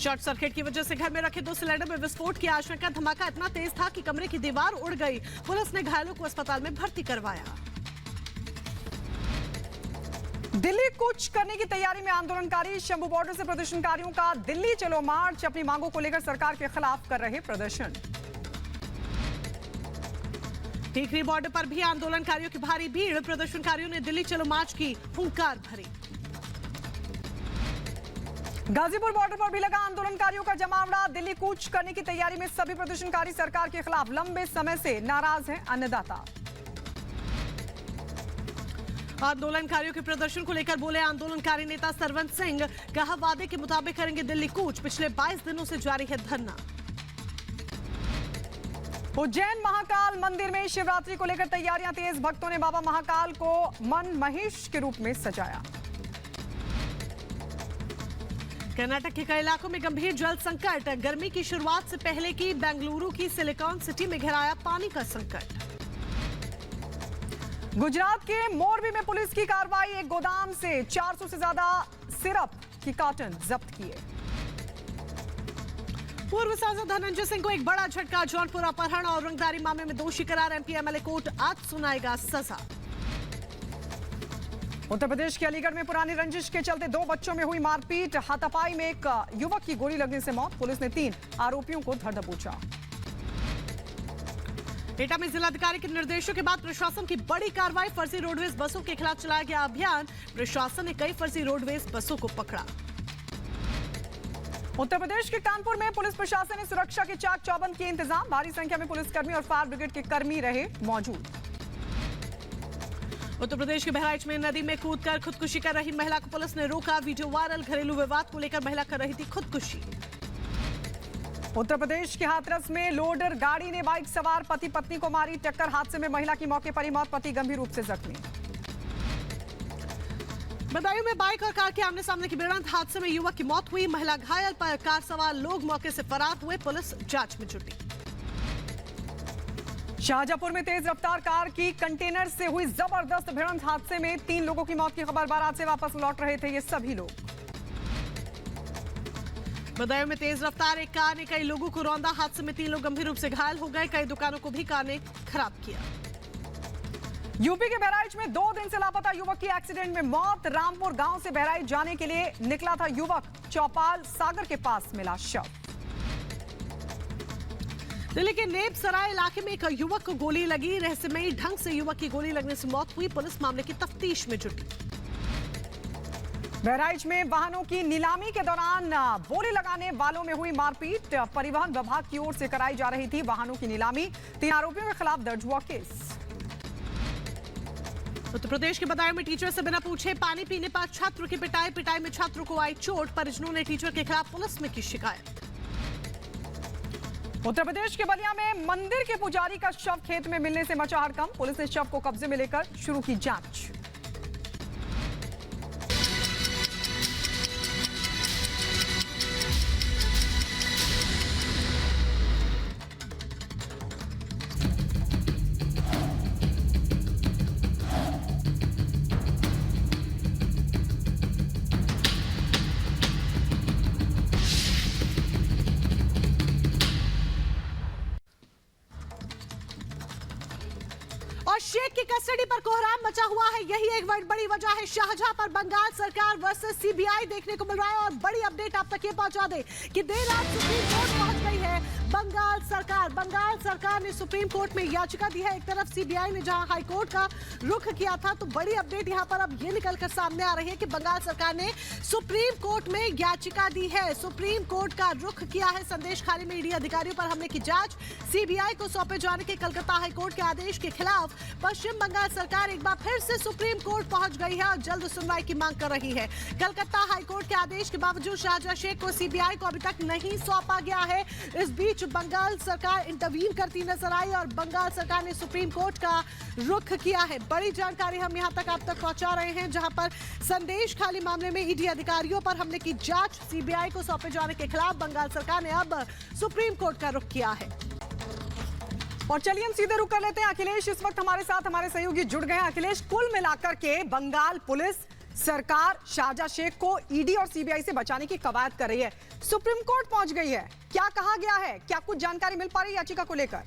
Short circuit की वजह से घर में रखे 2 सिलेंडर में विस्फोट की आशंका। धमाका इतना तेज था कि कमरे की दीवार उड़ गई। पुलिस ने घायलों को अस्पताल में भर्ती करवाया। दिल्ली कूच करने की तैयारी में आंदोलनकारी। शंभू बॉर्डर से प्रदर्शनकारियों का दिल्ली चलो मार्च। अपनी मांगों को लेकर सरकार के खिलाफ कर रहे प्रदर्शन। टीकरी बॉर्डर पर भी आंदोलनकारियों की भारी भीड़। प्रदर्शनकारियों ने दिल्ली चलो मार्च की हुंकार भरी। गाजीपुर बॉर्डर पर भी लगा आंदोलनकारियों का जमावड़ा। दिल्ली कूच करने की तैयारी में सभी प्रदर्शनकारी। सरकार के खिलाफ लंबे समय से नाराज हैं अन्नदाता। आंदोलनकारियों के प्रदर्शन को लेकर बोले आंदोलनकारी नेता सरवंत सिंह। कहा वादे के मुताबिक करेंगे दिल्ली कूच। पिछले 22 दिनों से जारी है धरना। उज्जैन महाकाल मंदिर में शिवरात्रि को लेकर तैयारियां तेज। भक्तों ने बाबा महाकाल को मन महेश के रूप में सजाया। कर्नाटक के कई इलाकों में गंभीर जल संकट। गर्मी की शुरुआत से पहले की बेंगलुरु की सिलिकॉन सिटी में घेराया पानी का संकट। गुजरात के मोरबी में पुलिस की कार्रवाई। एक गोदाम से 400 से ज्यादा सिरप की कार्टन जब्त किए। पूर्व सांसद धनंजय सिंह को एक बड़ा झटका। जौनपुर अपहरण और रंगदारी मामले में दोषी करार। एमपी एमएलए कोर्ट आज सुनाएगा सजा। उत्तर प्रदेश के अलीगढ़ में पुरानी रंजिश के चलते 2 बच्चों में हुई मारपीट। हाथापाई में एक युवक की गोली लगने से मौत। पुलिस ने 3 आरोपियों को धर दबोचा। एटा में जिलाधिकारी के निर्देशों के बाद प्रशासन की बड़ी कार्रवाई। फर्जी रोडवेज बसों के खिलाफ चलाया गया अभियान। प्रशासन ने कई फर्जी रोडवेज बसों को पकड़ा। उत्तर प्रदेश के कानपुर में पुलिस प्रशासन ने सुरक्षा के चाक चौबंद किए इंतजाम। भारी संख्या में पुलिसकर्मी और फायर ब्रिगेड के कर्मी रहे मौजूद। उत्तर प्रदेश के बहराइच में नदी में कूदकर खुदकुशी कर रही महिला को पुलिस ने रोका। Video viral. घरेलू विवाद को लेकर महिला कर रही थी खुदकुशी। उत्तर प्रदेश के हाथरस में लोडर गाड़ी ने बाइक सवार पति पत्नी को मारी टक्कर। हादसे में महिला की मौके पर ही मौत। पति गंभीर रूप से जख्मी। बदायूं में बाइक और कार के आमने सामने की भिड़ंत। हादसे में युवक की मौत हुई। महिला घायल। पर कार सवार लोग मौके से फरार हुए। पुलिस जांच में जुटी। शाहजहांपुर में तेज रफ्तार कार की कंटेनर से हुई जबरदस्त भिड़ंत। हादसे में 3 लोगों की मौत की खबर। बारात से वापस लौट रहे थे ये सभी लोग। बदायूं में तेज रफ्तार एक कार ने कई लोगों को रौंदा। हादसे में 3 लोग गंभीर रूप से घायल हो गए। कई दुकानों को भी कार ने खराब किया। यूपी के बहराइच में 2 दिन से लापता युवक की एक्सीडेंट में मौत। रामपुर गांव से बहराइच जाने के लिए निकला था युवक। चौपाल सागर के पास मिला शव। दिल्ली के नेप सराय इलाके में एक युवक को गोली लगी। रहस्यमयी ढंग से युवक की गोली लगने से मौत हुई। पुलिस मामले की तफ्तीश में जुटी। बहराइच में वाहनों की नीलामी के दौरान बोली लगाने वालों में हुई मारपीट। परिवहन विभाग की ओर से कराई जा रही थी वाहनों की नीलामी। 3 आरोपियों के खिलाफ दर्ज हुआ केस। उत्तर प्रदेश के बदायूं में टीचर से बिना पूछे पानी पीने पर छात्र की पिटाई। पिटाई में छात्रों को आई चोट। परिजनों ने टीचर के खिलाफ पुलिस में की शिकायत। उत्तर प्रदेश के बलिया में मंदिर के पुजारी का शव खेत में मिलने से मचा हड़कंप। पुलिस ने शव को कब्जे में लेकर शुरू की जांच। और शेख की कस्टडी पर कोहराम मचा हुआ है। यही एक बड़ी वजह है। शाहजहां पर बंगाल सरकार वर्सेस सीबीआई देखने को मिल रहा है। और बड़ी अपडेट आप तक ये पहुंचा दे कि देर रात सुप्रीम कोर्ट पहुंच गई है बंगाल सरकार ने सुप्रीम कोर्ट में याचिका दी है। एक तरफ सीबीआई ने जहां हाई कोर्ट का रुख किया था, तो बड़ी अपडेट यहां पर अब ये निकलकर सामने आ रही है कि बंगाल सरकार ने सुप्रीम कोर्ट में याचिका दी है। सुप्रीम कोर्ट का रुख किया है। संदेश खाली में ईडी अधिकारियों पर हमले की जांच। सीबीआई को सौंपे जाने के कलकत्ता हाईकोर्ट के आदेश के खिलाफ पश्चिम बंगाल सरकार एक बार फिर से सुप्रीम कोर्ट पहुंच गई है और जल्द सुनवाई की मांग कर रही है। कलकत्ता हाईकोर्ट के आदेश के बावजूद शाहजहां शेख को सीबीआई को अभी तक नहीं सौंपा गया है। इस बीच बंगाल सरकार इंटरवीन करती नजर आई और बंगाल सरकार ने सुप्रीम कोर्ट का रुख किया है। बड़ी जानकारी हम यहां तक आप तक पहुंचा रहे हैं, जहां पर संदेश खाली मामले में ईडी अधिकारियों पर हमले की जांच सीबीआई को सौंपे जाने के खिलाफ बंगाल सरकार ने अब सुप्रीम कोर्ट का रुख किया है। और चलिए हम सीधे रुक कर लेते हैं। अखिलेश इस वक्त हमारे साथ हमारे सहयोगी जुड़ गए हैं। अखिलेश, कुल मिलाकर के बंगाल पुलिस सरकार शाहजहां शेख को ईडी और सीबीआई से बचाने की कवायद कर रही है। सुप्रीम कोर्ट पहुंच गई है। क्या कहा गया है? क्या कुछ जानकारी मिल पा रही है याचिका को लेकर?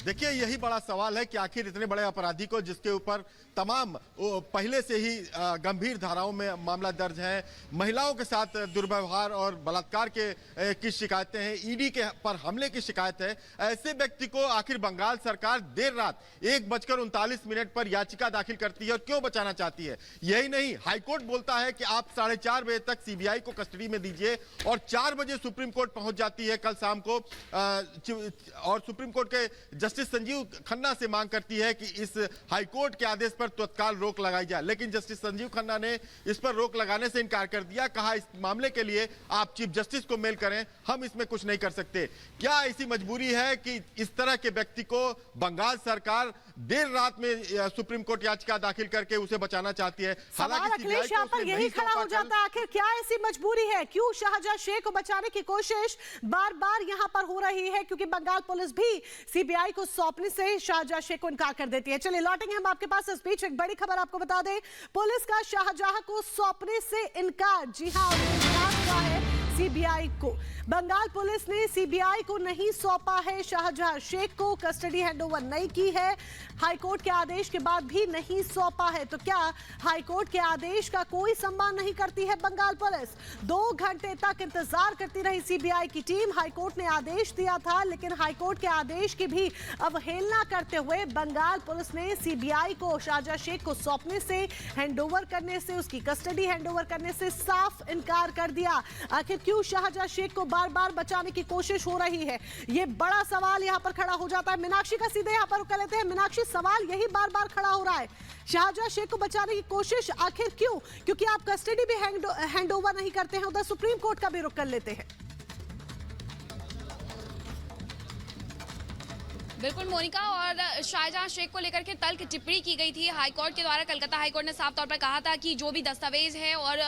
देखिए, यही बड़ा सवाल है कि आखिर इतने बड़े अपराधी को, जिसके ऊपर तमाम पहले से ही गंभीर धाराओं में मामला दर्ज है, महिलाओं के साथ दुर्व्यवहार और बलात्कार की शिकायतें हैं, ईडी के पर हमले की शिकायत है, ऐसे व्यक्ति को आखिर बंगाल सरकार देर रात 1:39 पर याचिका दाखिल करती है और क्यों बचाना चाहती है? यही नहीं, हाईकोर्ट बोलता है कि आप 4:30 बजे तक सीबीआई को कस्टडी में दीजिए और 4 बजे सुप्रीम कोर्ट पहुंच जाती है कल शाम को और सुप्रीम कोर्ट के जस्टिस संजीव खन्ना से मांग करती है कि इस हाईकोर्ट के आदेश पर तत्काल रोक लगाई जाए। लेकिन जस्टिस संजीव खन्ना ने इस पर रोक लगाने से इनकार कर दिया। कहा इस मामले के लिए आप चीफ जस्टिस को मेल करें, हम इसमें कुछ नहीं कर सकते। क्या ऐसी मजबूरी है कि इस तरह के व्यक्ति को बंगाल सरकार देर रात में सुप्रीम कोर्ट याचिका दाखिल करके उसे बचाना चाहती है? सवाल अखिलेश यहाँ पर यही खड़ा हो जाता है, आखिर क्या ऐसी मजबूरी है? क्यों शाहजहां शेख को बचाने की कोशिश बार बार यहाँ पर हो रही है? क्योंकि बंगाल पुलिस भी सीबीआई को सौंपने से शाहजहां शेख को इनकार कर देती है। चलिए लौटेंगे हम आपके पास। इस बीच एक बड़ी खबर आपको बता दें, पुलिस का शाहजहां को सौंपने से इनकार। जी हाँ, इनकार हुआ है सीबीआई को। बंगाल पुलिस ने सीबीआई को नहीं सौंपा है शाहजहां शेख को, कस्टडी हैंडओवर नहीं की है, हाईकोर्ट के आदेश के बाद भी नहीं सौंपा है। तो क्या हाईकोर्ट के आदेश का कोई सम्मान नहीं करती है बंगाल पुलिस? 2 घंटे तक इंतजार करती रही सीबीआई की टीम। हाईकोर्ट ने आदेश दिया था, लेकिन हाईकोर्ट के आदेश की भी अवहेलना करते हुए बंगाल पुलिस ने सीबीआई को शाहजहां शेख को सौंपने से, हैंडओवर करने से, उसकी कस्टडी हैंडओवर करने से साफ इनकार कर दिया। आखिर क्यों शाहजहां शेख को बार बार बचाने की कोशिश हो रही है? ये बड़ा सवाल यहां पर खड़ा हो जाता है। मीनाक्षी का सीधे यहां पर रुक लेते हैं। मीनाक्षी, सवाल यही बार बार खड़ा हो रहा है, शाहजहां शेख को बचाने की कोशिश आखिर क्यों? क्योंकि आप कस्टडी भी हैंडओवर नहीं करते हैं, उधर सुप्रीम कोर्ट का भी रुख कर लेते हैं। बिल्कुल मोनिका, और शाहजहां शेख को लेकर के तल्ख टिप्पणी की गई थी हाईकोर्ट के द्वारा। कलकत्ता हाईकोर्ट ने साफ तौर पर कहा था कि जो भी दस्तावेज है और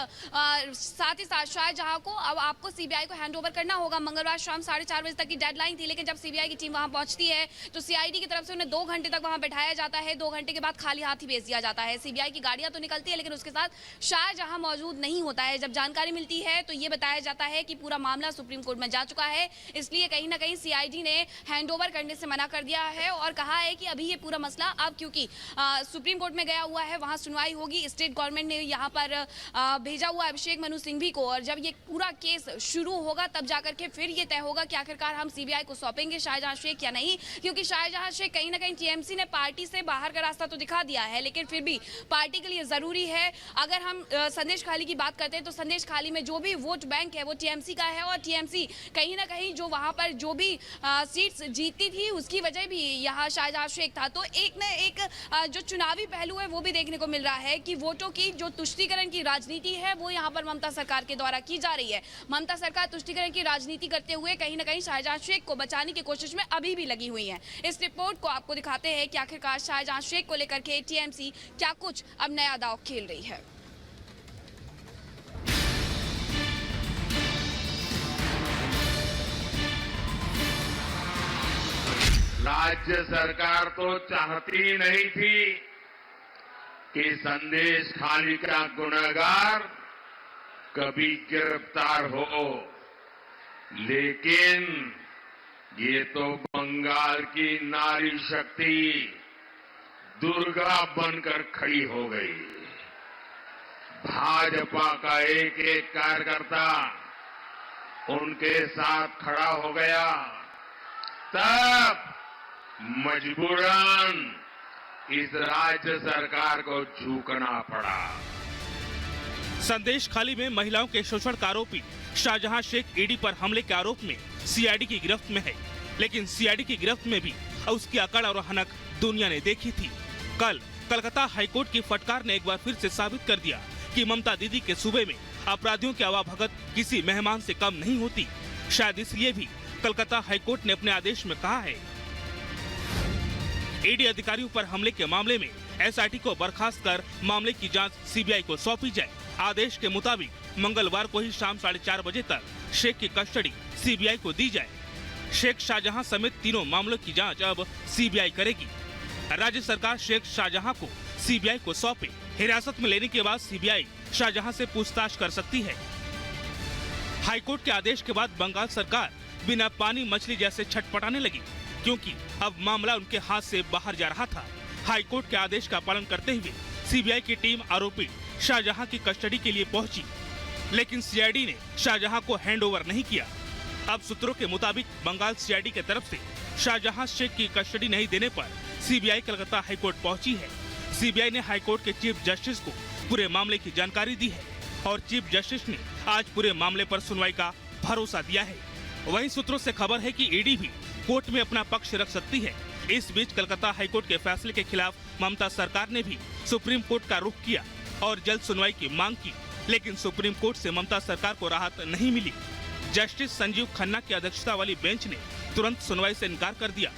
साथ ही साथ शाहजहां को अब आपको सीबीआई को हैंडओवर करना होगा। मंगलवार शाम 4:30 बजे तक की डेडलाइन थी, लेकिन जब सीबीआई की टीम वहां पहुंचती है तो सीआईडी की तरफ से उन्हें 2 घंटे तक वहां बैठाया जाता है। 2 घंटे के बाद खाली हाथ ही भेज दिया जाता है। सीबीआई की गाड़ियां तो निकलती है, लेकिन उसके साथ शाहजहां मौजूद नहीं होता है। जब जानकारी मिलती है तो ये बताया जाता है कि पूरा मामला सुप्रीम कोर्ट में जा चुका है, इसलिए कहीं ना कहीं सीआईडी ने हैंडओवर करने से मना कर दिया है और कहा है कि अभी ये पूरा मसला अब क्योंकि सुप्रीम कोर्ट में गया हुआ है, वहां सुनवाई होगी। स्टेट गवर्नमेंट ने यहाँ पर भेजा हुआ अभिषेक मनु सिंघवी को, और जब ये पूरा केस शुरू होगा तब जाकर के फिर ये तय होगा कि आखिरकार हम सीबीआई को सौंपेंगे शाहजहां शेख या नहीं। क्योंकि शाहजहां शेख कहीं ना कहीं टीएमसी ने पार्टी से बाहर का रास्ता तो दिखा दिया है, लेकिन फिर भी पार्टी के लिए जरूरी है। अगर हम संदेश खाली की बात करते हैं तो संदेश खाली में जो भी वोट बैंक है वो टीएमसी का है, और टीएमसी कहीं ना कहीं जो वहां पर जो भी सीट्स जीतती थी उसकी वजह भी यहाँ शाहजहां शेख था। तो एक न एक जो चुनावी पहलू है वो भी देखने को मिल रहा है कि वोटों की जो तुष्टीकरण की राजनीति है वो यहाँ पर ममता सरकार के द्वारा की जा रही है। ममता सरकार तुष्टीकरण की राजनीति करते हुए कहीं ना कहीं शाहजहां शेख को बचाने की कोशिश में अभी भी लगी हुई है। इस रिपोर्ट को आपको दिखाते हैं कि आखिरकार शाहजहां शेख को लेकर के टीएमसी क्या कुछ अब नया दांव खेल रही है। राज्य सरकार तो चाहती नहीं थी कि संदेश खाली का गुनहगार कभी गिरफ्तार हो, लेकिन ये तो बंगाल की नारी शक्ति दुर्गा बनकर खड़ी हो गई। भाजपा का एक एक कार्यकर्ता उनके साथ खड़ा हो गया, तब मजबूरन इस राज्य सरकार को झुकना पड़ा। संदेश खाली में महिलाओं के शोषण का आरोपी शाहजहां शेख ईडी पर हमले के आरोप में सीआईडी की गिरफ्त में है, लेकिन सीआईडी की गिरफ्त में भी उसकी अकड़ और हनक दुनिया ने देखी थी। कल कलकत्ता हाईकोर्ट की फटकार ने एक बार फिर से साबित कर दिया कि ममता दीदी के सूबे में अपराधियों की आवाभगत किसी मेहमान से कम नहीं होती। शायद इसलिए भी कलकत्ता हाईकोर्ट ने अपने आदेश में कहा है ईडी अधिकारियों पर हमले के मामले में एसआईटी को बर्खास्त कर मामले की जांच सीबीआई को सौंपी जाए। आदेश के मुताबिक मंगलवार को ही शाम 4:30 बजे तक शेख की कस्टडी सीबीआई को दी जाए। शेख शाहजहां समेत तीनों मामलों की जांच अब सीबीआई करेगी। राज्य सरकार शेख शाहजहां को सीबीआई को सौंपे। हिरासत में लेने के बाद सीबीआई शाहजहां से पूछताछ कर सकती है। हाईकोर्ट के आदेश के बाद बंगाल सरकार बिना पानी मछली जैसे छटपटाने लगी, क्योंकि अब मामला उनके हाथ से बाहर जा रहा था। हाईकोर्ट के आदेश का पालन करते हुए सीबीआई की टीम आरोपी शाहजहां की कस्टडी के लिए पहुंची, लेकिन सीआईडी ने शाहजहां को हैंडओवर नहीं किया। अब सूत्रों के मुताबिक बंगाल सीआईडी की तरफ से शाहजहां शेख की कस्टडी नहीं देने पर सीबीआई कलकत्ता हाईकोर्ट पहुंची है। सीबीआई ने हाईकोर्ट के चीफ जस्टिस को पूरे मामले की जानकारी दी है और चीफ जस्टिस ने आज पूरे मामले पर सुनवाई का भरोसा दिया है। वहीं सूत्रों से खबर है कि ईडी भी कोर्ट में अपना पक्ष रख सकती है। इस बीच कलकत्ता हाईकोर्ट के फैसले के खिलाफ ममता सरकार ने भी सुप्रीम कोर्ट का रुख किया और जल्द सुनवाई की मांग की, लेकिन सुप्रीम कोर्ट से ममता सरकार को राहत नहीं मिली। जस्टिस संजीव खन्ना की अध्यक्षता वाली बेंच ने तुरंत सुनवाई से इनकार कर दिया।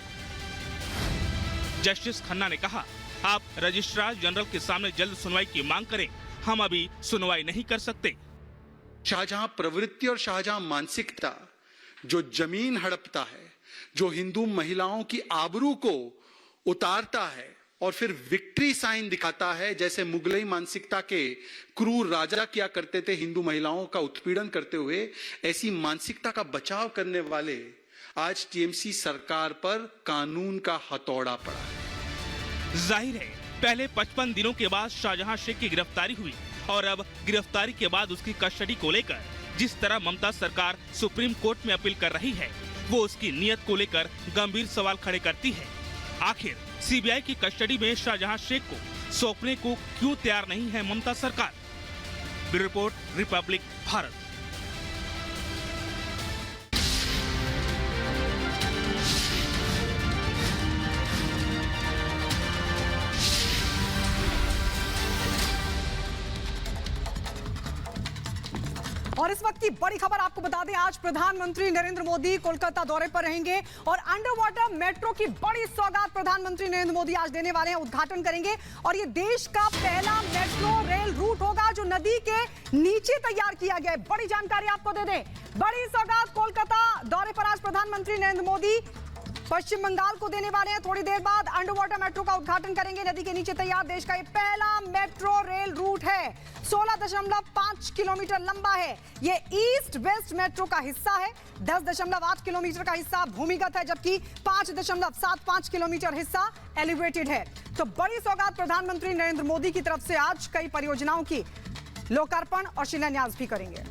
जस्टिस खन्ना ने कहा, आप रजिस्ट्रार जनरल के सामने जल्द सुनवाई की मांग करें, हम अभी सुनवाई नहीं कर सकते। शाहजहां प्रवृत्ति और शाहजहां मानसिकता जो जमीन हड़पता है, जो हिंदू महिलाओं की आबरू को उतारता है और फिर विक्ट्री साइन दिखाता है, जैसे मुगलई मानसिकता के क्रूर राजा किया करते थे हिंदू महिलाओं का उत्पीड़न करते हुए, ऐसी मानसिकता का बचाव करने वाले आज टीएमसी सरकार पर कानून का हथौड़ा पड़ा है। जाहिर है, पहले 55 दिनों के बाद शाहजहां शेख की गिरफ्तारी हुई और अब गिरफ्तारी के बाद उसकी कस्टडी को लेकर जिस तरह ममता सरकार सुप्रीम कोर्ट में अपील कर रही है, वो उसकी नीयत को लेकर गंभीर सवाल खड़े करती है। आखिर सीबीआई की कस्टडी में शाहजहां शेख को सौंपने को क्यों तैयार नहीं है ममता सरकार? Bureau report, Republic Bharat. और इस वक्त की बड़ी खबर आपको बता दें, आज प्रधानमंत्री नरेंद्र मोदी कोलकाता दौरे पर रहेंगे और अंडर वाटर मेट्रो की बड़ी सौगात प्रधानमंत्री नरेंद्र मोदी आज देने वाले हैं, उद्घाटन करेंगे। और ये देश का पहला मेट्रो रेल रूट होगा जो नदी के नीचे तैयार किया गया है। बड़ी जानकारी आपको दे दें, बड़ी सौगात कोलकाता दौरे पर आज प्रधानमंत्री नरेंद्र मोदी पश्चिम बंगाल को देने वाले हैं। थोड़ी देर बाद अंडर वाटर मेट्रो का उद्घाटन करेंगे। नदी के नीचे तैयार देश का ये पहला मेट्रो रेल रूट है। 16.5 किलोमीटर लंबा है। ये ईस्ट वेस्ट मेट्रो का हिस्सा है। 10.8 किलोमीटर का हिस्सा भूमिगत है, जबकि 5.75 किलोमीटर हिस्सा एलिवेटेड है। तो बड़ी सौगात प्रधानमंत्री नरेंद्र मोदी की तरफ से आज कई परियोजनाओं की लोकार्पण और शिलान्यास भी करेंगे।